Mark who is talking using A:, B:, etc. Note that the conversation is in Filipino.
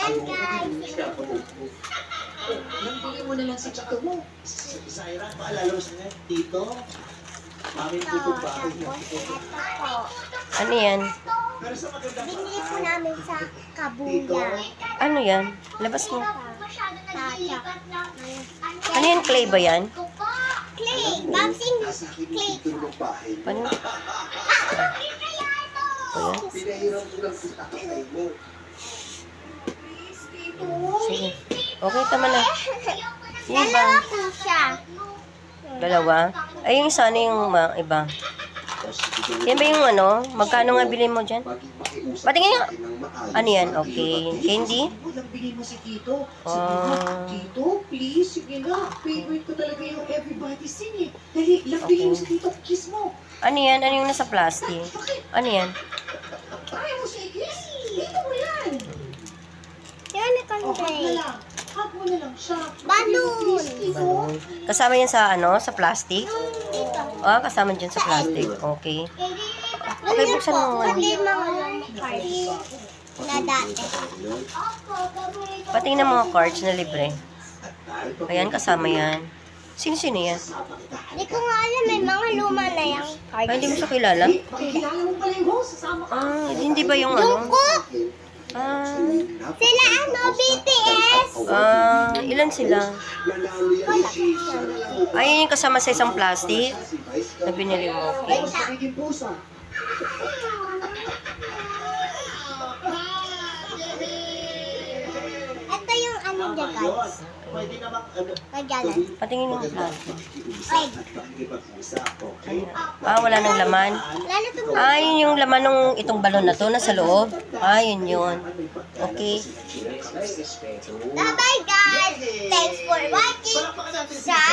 A: Yan guys.
B: Nambili mo na lang sa tsaka mo.
C: Zaira, paalala mo sa dito. Mami
A: Ito,
C: po ba?
A: tapos ito po.
D: Ano yan?
C: Pero sa magandang
A: Binili po namin sa Kabuya.
D: Ano yan? Labas mo.
A: Tatsak.
D: Ano yan? Clay ba yan?
A: Clay. Bouncing clay.
D: Ano? Ayan.
C: Pinahirap ko lang sa kakay mo.
D: Sige. Okay, tama na. Yung iba.
A: Dalawa po siya.
D: Dalawa? Ay, yung isa, ano yung iba? Yan ba yung ano? Magkano nga bilhin mo dyan? Patingin nga. Ano yan? Okay. Candy?
B: Walang bili mo si Tito. Sige na, Tito, please. Sige na. Favorite ko talaga yung Everybody Sing eh. Dali, lang bili mo si Tito. Kiss mo.
D: Ano yan? Ano yung nasa plastic? Ano yan?
B: Ayaw mo siya i-kiss? Dito mo yan.
A: Yan na
B: O, hug na
A: country.
B: lang. Hug mo na lang siya.
A: Balloon.
B: Please, Tito.
D: Kasama yan sa ano? Sa plastic?
A: Ito.
D: Ah, kasama dyan sa plastic. Okay. Okay, buksan mo.
A: Pati mga cards na dati.
D: Pati ng mga cards na libre. Ayan, kasama yan. Sino-sino yan?
A: Hindi ko nga alam, may mga luma na yung
D: Ay,
A: cards.
D: hindi mo siya kilala?
B: Makikilala mo pala yung host. Sasama ka.
D: Ah, hindi ba yung ano?
A: Jungkook!
D: Ah,
A: Sila ano, BTS!
D: ilan sila? Ayun yung kasama sa isang plastic na binili mo. Okay.
B: Magiging pusa.
A: Ito yung ano dyan guys.
C: Pwede namang ano.
A: Kagalan.
D: Patingin yung plastic.
A: Wait.
D: Ah, wala nang laman.
A: Lalo ito mo.
D: Ah, yun yung laman ng itong balon na to, nasa loob. Ah, yun yun. Okay.
A: Bye-bye guys! Thanks for watching! Subscribe!